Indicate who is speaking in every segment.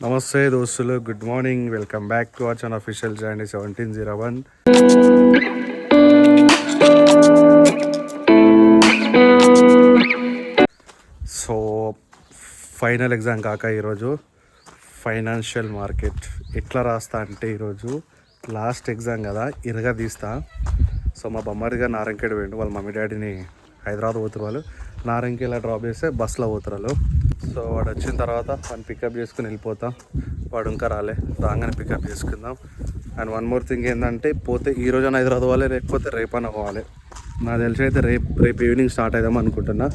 Speaker 1: నమస్తే దోస్తులు, good morning. Welcome back to our channel official journey 1701. So final exam కాక ఈరోజు ఫైనాన్షియల్ మార్కెట్ ఎట్లా రాస్తా అంటే ఈరోజు లాస్ట్ ఎగ్జామ్ కదా, ఇరగా తీస్తా. సో మా బొమ్మరిగా నారంకేడు పోయిండు, వాళ్ళ మమ్మీ డాడీని హైదరాబాద్ పోతున్నారు. వాళ్ళు నారంకేలా డ్రాప్ చేస్తే బస్సులో పోతున్నారు. సో వాడు వచ్చిన తర్వాత వాడిని పికప్ చేసుకుని వెళ్ళిపోతా. వాడు ఇంకా రాగానే పికప్ చేసుకుందాం. అండ్ వన్ మోర్ థింగ్ ఏంటంటే, పోతే ఈ రోజున హైదరాబాద్ పోవాలి, లేకపోతే రేపైనా పోవాలి. నాకు తెలిసి అయితే రేపు ఈవినింగ్ స్టార్ట్ అవుదాం అనుకుంటున్నా.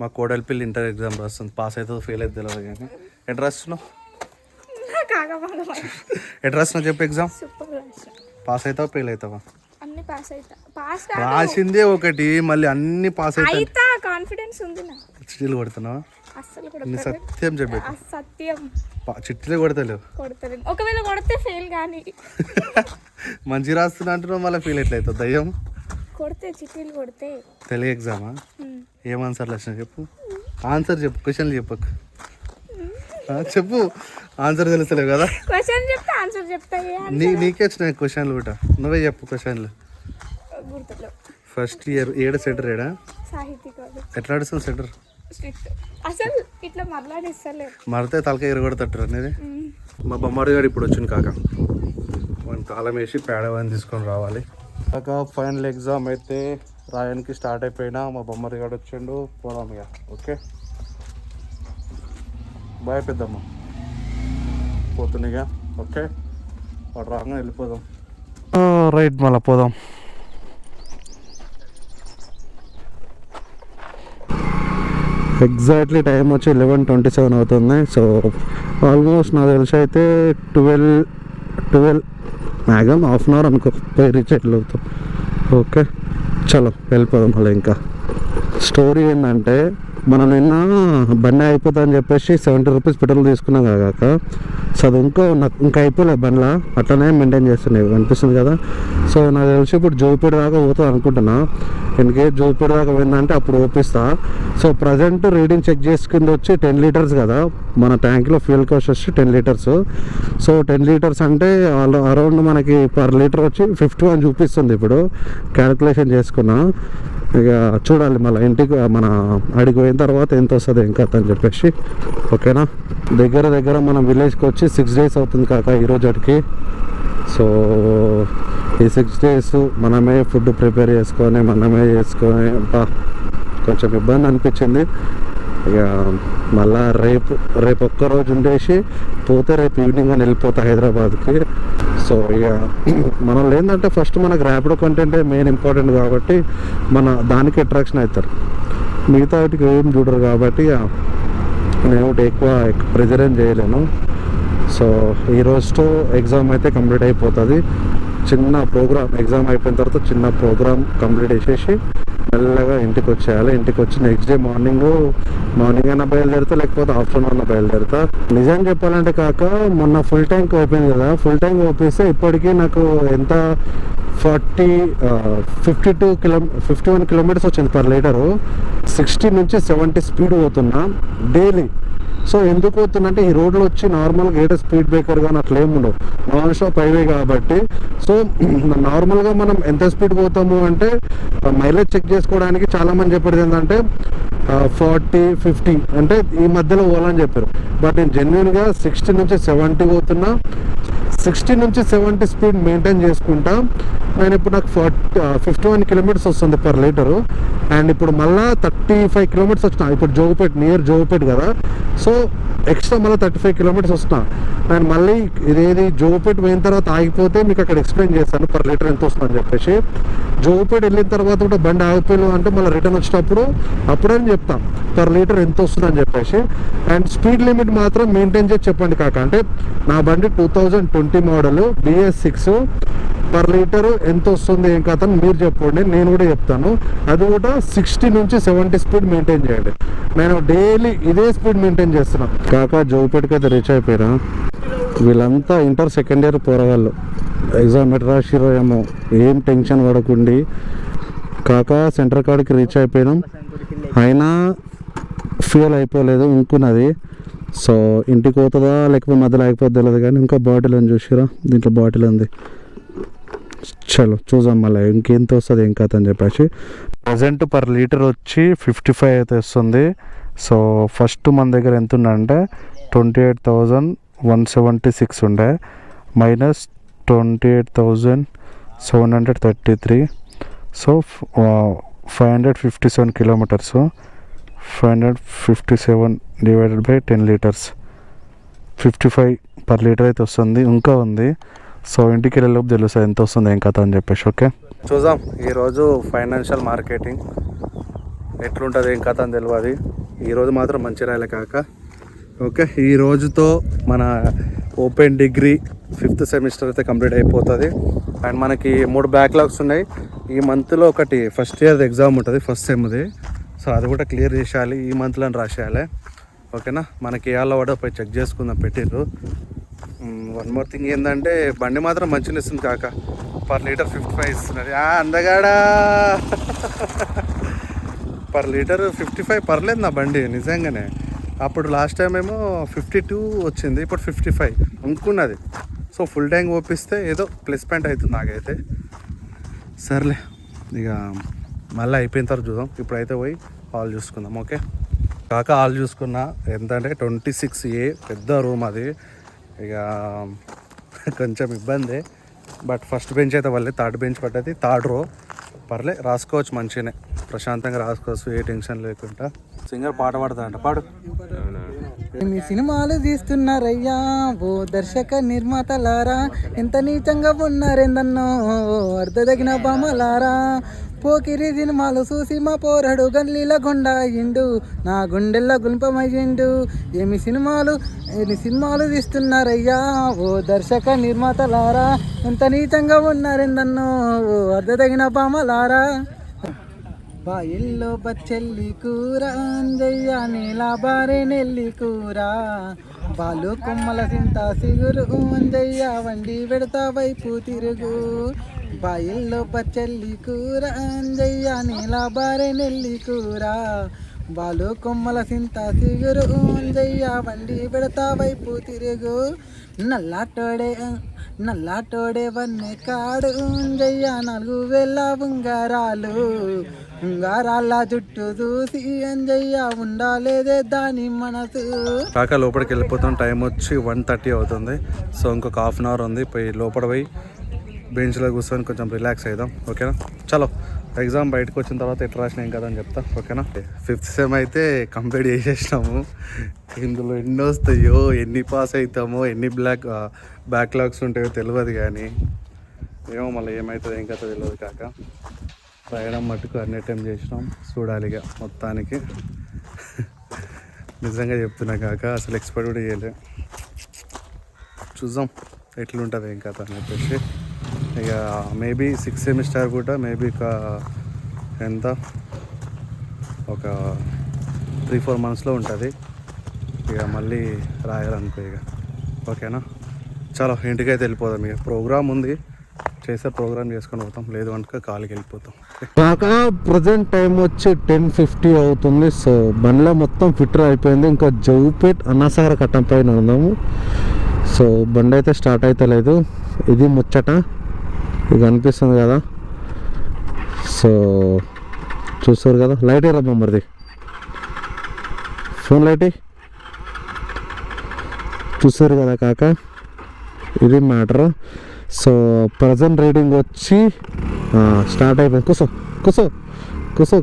Speaker 1: మా కోడలిపిల్లి ఇంటర్ ఎగ్జామ్ రాస్తుంది. పాస్ అవుతుందో ఫెయిల్ అయితే తెలియదు కానీ. ఎట్లా రాస్తున్నావు చెప్పు. ఎగ్జామ్ పాస్ అవుతావా ఫెయిల్ అవుతావా? రాసిందే ఒకటి, మళ్ళీ అన్ని పాస్ అవుతా.
Speaker 2: కాన్ఫిడెన్స్ ఉంది.
Speaker 1: చిట్టీలు కొడుతున్నావా? సత్యం చెప్పే
Speaker 2: సత్యం.
Speaker 1: చిట్టీలే కొడతలేవు.
Speaker 2: ఒకవేళ కొడితే ఫెయిల్ కానీ
Speaker 1: మంచి రాస్తున్నా అంటున్నావు, మళ్ళీ ఫెయిల్ ఎట్లయితావు? దయ్యం
Speaker 2: కొడితే చిట్టీలు కొడితే.
Speaker 1: తెలుగు ఎగ్జామా? ఏం ఆన్సర్లు వచ్చినా చెప్పు. ఆన్సర్ చెప్పు, క్వశ్చన్లు చెప్పకు. చెప్పు, ఆన్సర్ తెలుస్తలేవు కదా.
Speaker 2: క్వశ్చన్ చెప్తే ఆన్సర్ చెప్తా.
Speaker 1: నీకే వచ్చినాయి క్వశ్చన్లు కూడా, నువ్వే చెప్పు క్వశ్చన్లు. ఫస్ట్ ఇయర్ ఏడ సెంటర్ ఏడా? ఎట్లా ఆడుస్తుంది సెంటర్?
Speaker 2: అసలు ఇట్లా మరలాడిస్తలే,
Speaker 1: మరితే తలకాయ ఎరగొడతట్టు అనేది. మా బొమ్మడి గారు ఇప్పుడు వచ్చింది కాక, మన తాళం వేసి పేడవని తీసుకొని రావాలి. కాక ఫైనల్ ఎగ్జామ్ అయితే రాయడానికి స్టార్ట్ అయిపోయినా. మా బొమ్మడి గారు వచ్చిండు, పోదాం ఇక. ఓకే బాయ్ పెద్దమ్మ, పోతున్నాయిగా. ఓకే వాడు రాగానే వెళ్ళిపోదాం. రైట్, మళ్ళీ పోదాం. ఎగ్జాక్ట్లీ టైం వచ్చి 11:27 అవుతుంది. సో ఆల్మోస్ట్ నాకు తెలిసి అయితే 12 మ్యాక్సిమం హాఫ్ అన్ అవర్ అనుకో పోయి రీచ్ అవుతాం. ఓకే చలో వెళ్ళిపోదాం. మళ్ళీ ఇంకా స్టోరీ ఏంటంటే, మనం నిన్న బండి అయిపోతా అని చెప్పేసి 70 రూపీస్ పెట్రోల్ తీసుకున్నాం కాక, సో అది ఇంకా అయిపోలేదు బండ్లా, అట్లనే మెయింటైన్ చేస్తున్నాయి అనిపిస్తుంది కదా. సో నాకు తెలిసి ఇప్పుడు జోగిపేట దాకా పోతుంది అనుకుంటున్నా. ఇన్కేస్ జోగిపేట దాకా పోయిందంటే అప్పుడు ఓపిస్తా. సో ప్రజెంట్ రీడింగ్ చెక్ చేసుకుంది వచ్చి 10 లీటర్స్ కదా, మన ట్యాంక్లో ఫ్యూల్ కాస్ట్ వచ్చి 10 లీటర్స్. సో 10 లీటర్స్ అంటే అరౌండ్ మనకి పర్ లీటర్ వచ్చి 51 చూపిస్తుంది. ఇప్పుడు క్యాలిక్యులేషన్ చేసుకున్నా. ఇక చూడాలి మళ్ళీ ఇంటికి మన అడిగి పోయిన తర్వాత ఎంత వస్తుంది ఇంకా అని చెప్పేసి. ఓకేనా, దగ్గర మన విలేజ్కి వచ్చి 6 days అవుతుంది కాక ఈరోజు అడికి. సో ఈ 6 days మనమే ఫుడ్ ప్రిపేర్ చేసుకొని కొంచెం ఇబ్బంది అనిపించింది. ఇక మళ్ళా రేపు ఒక్కరోజు ఉండేసి పోతే రేపు ఈవినింగ్ అని వెళ్ళిపోతా హైదరాబాద్కి. సో ఇక మనం ఏంటంటే ఫస్ట్ మనకు ర్యాపిడో కంటెంటే మెయిన్ ఇంపార్టెంట్ కాబట్టి మన దానికి అట్రాక్షన్ అవుతారు. మిగతా వాటికి ఏం చూడరు కాబట్టి నేను ఎక్కువ ప్రెజర్ ఏం చేయలేను. సో ఈరోజుతో ఎగ్జామ్ అయితే కంప్లీట్ అయిపోతుంది. చిన్న ప్రోగ్రామ్ ఎగ్జామ్ అయిపోయిన తర్వాత చిన్న ప్రోగ్రామ్ కంప్లీట్ చేసేసి మెల్లగా ఇంటికి వచ్చేయాలి. ఇంటికి వచ్చి నెక్స్ట్ డే మార్నింగ్ అయినా బయలుదేరుతా, లేకపోతే ఆఫ్టర్నూన్ అయినా బయలుదేరుతా. నిజం చెప్పాలంటే కాక మొన్న ఫుల్ ట్యాంక్ ఓపెన్ కదా, ఫుల్ ట్యాంక్ ఓపిస్తే ఇప్పటికీ నాకు ఎంత 51 కిలోమీటర్స్ వచ్చింది పర్ లీటరు. 60 నుంచి 70 స్పీడ్ పోతున్నా డైలీ. సో ఎందుకు పోతుందంటే ఈ రోడ్లో వచ్చి నార్మల్గా ఏదో స్పీడ్ బ్రేకర్ కానీ అట్లా ఏమి ఉండవు, నాన్ స్టాప్ హైవే కాబట్టి. సో నార్మల్గా మనం ఎంత స్పీడ్ పోతాము అంటే మైలేజ్ చెక్ చేసుకోవడానికి చాలామంది చెప్పేది ఏంటంటే 40-50 అంటే ఈ మధ్యలో పోవాలని చెప్పారు. బట్ నేను జెన్యున్గా 60 నుంచి 70 పోతున్నా. 60 నుంచి 70 స్పీడ్ మెయింటైన్ చేసుకుంటా. నేను ఇప్పుడు నాకు 51 కిలోమీటర్స్ వస్తుంది పర్ లీటరు. అండ్ ఇప్పుడు మళ్ళీ 35 కిలోమీటర్స్ వచ్చిన. ఇప్పుడు నియర్ జోగిపేట కదా, సో ఎక్స్ట్రా మళ్ళీ 35 కిలోమీటర్స్ వస్తున్నా. అండ్ మళ్ళీ ఇదేది జోగిపేట పోయిన తర్వాత ఆగిపోతే మీకు అక్కడ ఎక్స్ప్లెయిన్ చేస్తాను పర్ లీటర్ ఎంత వస్తుందని చెప్పేసి. జోగిపేట వెళ్ళిన తర్వాత కూడా బండి ఆగిపోయిన అంటే మళ్ళీ రిటర్న్ వచ్చేటప్పుడు అప్పుడని చెప్తాం పర్ లీటర్ ఎంత వస్తుందని చెప్పేసి. అండ్ స్పీడ్ లిమిట్ మాత్రం మెయింటైన్ చేసి చెప్పండి కాక. అంటే నా బండి 2020 మోడల్ BS6 పర్ లీటరు ఎంత వస్తుంది ఏం కథ మీరు చెప్పండి, నేను కూడా చెప్తాను. అది కూడా 60 నుంచి 70 స్పీడ్ మెయింటైన్ చేయండి. నేను డైలీ ఇదే స్పీడ్ మెయింటైన్ చేస్తున్నాను కాక. జోగిపేటకి అయితే రీచ్ అయిపోయినా. వీళ్ళంతా ఇంటర్ సెకండ్ ఇయర్ పోరగాళ్ళు, ఎగ్జామ్ ఎట్లా రాసిరో ఏమో, ఏం టెన్షన్ పడకుండి కాక. సెంటర్ కాడికి రీచ్ అయిపోయినాం, అయినా ఫ్యూయల్ అయిపోలేదు ఇంకున్నది. సో ఇంటికి పోతుందా లేకపోతే మధ్యలో అయిపోద్ది తెలియదు కానీ ఇంకా బాటిల్ అని చూసిరా, దీంట్లో బాటిల్ ఉంది. చలో చూద్దాం మళ్ళీ ఇంకెంత వస్తుంది ఏం కథ అని చెప్పేసి. ప్రజెంట్ పర్ లీటర్ వచ్చి 55 అయితే వస్తుంది. సో ఫస్ట్ మన దగ్గర ఎంత ఉందంటే 28,176 ఉండే, minus 28,733. So 557 kilometres, 557 divided by 10 litres, 55 per litre అయితే వస్తుంది. ఇంకా ఉంది. సో ఇంటికి వెళ్ళేలోపు తెలుస్తుంది ఎంత వస్తుంది ఏం కథ అని చెప్పేసి. ఓకే చూద్దాం ఈరోజు ఫైనాన్షియల్ మార్కెటింగ్ ఎట్లుంటుంది ఏం కథ అని తెలియదు. ఈరోజు మాత్రం మంచి రాయలే కాక. ఓకే ఈ రోజుతో మన ఓపెన్ డిగ్రీ 5th సెమిస్టర్ అయితే కంప్లీట్ అయిపోతుంది. అండ్ మనకి 3 బ్యాక్లాగ్స్ ఉన్నాయి. ఈ మంత్లో ఒకటి ఫస్ట్ ఇయర్ ఎగ్జామ్ ఉంటుంది, ఫస్ట్ సెమ్ది. సో అది కూడా క్లియర్ చేసేయాలి, ఈ మంత్లో రాసేయాలి. ఓకేనా, మనకి ఏ అలా పోయి చెక్ చేసుకుందాం పెట్టిర్రు. వన్ మోర్ థింగ్ ఏంటంటే బండి మాత్రం మంచిగా ఇస్తుంది కాక, పర్ లీటర్ 55 ఇస్తున్నది. అందగాడా పర్ లీటర్ 55 పర్లేదు నా బండి నిజంగానే. అప్పుడు లాస్ట్ టైం ఏమో 52 వచ్చింది, ఇప్పుడు 55 అనుకున్నది. సో ఫుల్ ట్యాంక్ ఓపిస్తే ఏదో ప్లస్ పాయింట్ అవుతుంది నాకైతే. సర్లే ఇక మళ్ళీ అయిపోయిన తర్వాత చూద్దాం. ఇప్పుడైతే పోయి హాల్ చూసుకుందాం. ఓకే కాక హాల్ చూసుకున్నా ఎంత అంటే 26A, పెద్ద రూమ్ అది. ఇక కొంచెం ఇబ్బంది, బట్ ఫస్ట్ బెంచ్ అయితే వాళ్ళే, థర్డ్ బెంచ్ పట్టది, థర్డ్ రో పర్లే రాసుకోవచ్చు, మంచిగానే ప్రశాంతంగా రాసుకోవచ్చు, ఏ టెన్షన్ లేకుండా. సింగర్ పాట పాడుతుందంట, పాడు.
Speaker 3: మీ సినిమాలు తీస్తున్నారయ్యా ఓ దర్శక నిర్మాతలారా, ఎంత నీచంగా ఉన్నారేందన్నో అర్ధదగిన బామలారా. పోకిరి సినిమాలు చూసి మా పోరడు గల్లీల గుండా అయ్యిండు, నా గుండెల్లో గుల్పమయ్యిండు. ఎన్ని సినిమాలు తీస్తున్నారయ్యా ఓ దర్శక నిర్మాతలారా, ఎంత నీచంగా ఉన్నారేందన్నో ఓ అర్ధదగిన బామలారా. బాయిల్లో బచ్చెల్లి కూర అంజయ్య, నీలా బారే నెల్లి కూర, బాలు కొమ్మల సింత సిగురు అంజయ్య, వండి పెడతా వైపు తిరుగు. బాయిల్లో బచ్చెల్లి కూర అంజయ్య, నీలా బారే నెల్లి కూర, బాలు కొమ్మల సింత సిగురు అంజయ్య, వండి పెడతా వైపు తిరుగు. నల్లాటోడే వన్నె కాడు అంజయ్య, 4,000 ఉంగారాల జుట్టు చూసి అంజయ్య, ఉండాలేదే దాని మనసు.
Speaker 1: కాక లోపలికి వెళ్ళిపోతాం. టైం వచ్చి 1:30 అవుతుంది. సో ఇంకొక హాఫ్ అన్ అవర్ ఉంది. పోయి లోపల పోయి బెంచ్లో కూర్చొని కొంచెం రిలాక్స్ అవుదాం. ఓకేనా, చలో ఎగ్జామ్ బయటకు వచ్చిన తర్వాత ఎట్లా రాసిన ఏం కదా అని చెప్తా. ఓకేనా, 5th సెమ్ అయితే కంప్లీట్ చేసేసినాము. ఇందులో ఎన్ని వస్తాయో, ఎన్ని పాస్ అవుతామో, ఎన్ని బ్యాక్లాగ్స్ ఉంటాయో తెలియదు. కానీ ఏమో మళ్ళీ ఏమవుతుందో ఏం కదా తెలియదు. కాక రాయడం మట్టుకు అన్ని అటెంప్ట్ చేసినాం, చూడాలిగా మొత్తానికి. నిజంగా చెప్తున్నా కాక, అసలు ఎక్స్పెక్ట్ కూడా చేయలే. చూద్దాం ఎట్లుంటుంది ఏం కథ అని చెప్పేసి. ఇక మేబీ 6th సెమిస్టర్ కూడా మేబీ ఎంత ఒక 3-4 మంత్స్లో ఉంటుంది. ఇక మళ్ళీ రాయాలనుకో ఇక. ఓకేనా, చాలా ఇంటికైతే వెళ్ళిపోదాం. ఇక ప్రోగ్రామ్ ఉంది, చేసే ప్రోగ్రామ్ చేసుకొని పోతాం, లేదు అంటే కాలికి వెళ్ళిపోతాం. కాక ప్రజెంట్ టైం వచ్చి 10:50 అవుతుంది. సో బండ్లో మొత్తం ఫిట్టర్ అయిపోయింది. ఇంకా జౌపేట్ అన్నసాగర కట్టం పైన ఉన్నాము. సో బండి అయితే స్టార్ట్ అయితే లేదు. ఇది ముచ్చట, ఇది అనిపిస్తుంది కదా. సో చూస్తారు కదా, లైట్ రబ్బా మరిది, ఫోన్ లైట్ చూస్తారు కదా కాక, ఇది మ్యాటర్. సో ప్రజెంట్ రీడింగ్ వచ్చి స్టార్ట్ అయిపోయింది. కూసో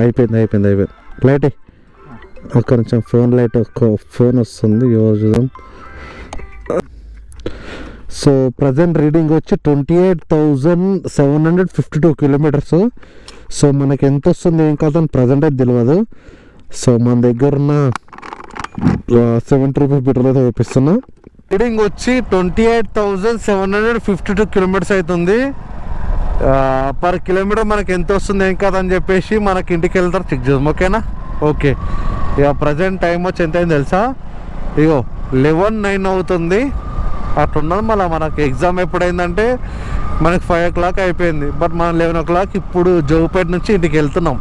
Speaker 1: అయిపోయింది. లైట్ ఒక్క నిమిషం, ఫోన్ లైట్ ఫోన్ వస్తుంది, ఎవరు చూద్దాం. సో ప్రజెంట్ రీడింగ్ వచ్చి 28,752 కిలోమీటర్స్. సో మనకి ఎంత వస్తుంది ఏం కాదని ప్రజెంట్ అయితే తెలియదు. సో మన దగ్గర ఉన్న 70 రూపీస్ పెట్రోల్ అయితే చూపిస్తున్నా. రీడింగ్ వచ్చి 28,752 కిలోమీటర్స్ అవుతుంది. పర్ కిలోమీటర్ మనకి ఎంత వస్తుంది ఏం కాదని చెప్పేసి మనకి ఇంటికి వెళ్తారు చెక్ చేద్దాం. ఓకేనా, ఓకే. ఇక ప్రజెంట్ టైం వచ్చి ఎంత అయింది తెలుసా, ఇగో 11:09 అవుతుంది. అట్లున్నది. మళ్ళీ మనకి ఎగ్జామ్ ఎప్పుడైందంటే మనకి 5 o'clock అయిపోయింది. బట్ మనం 11 o'clock ఇప్పుడు జోగుపేట నుంచి ఇంటికి వెళ్తున్నాం.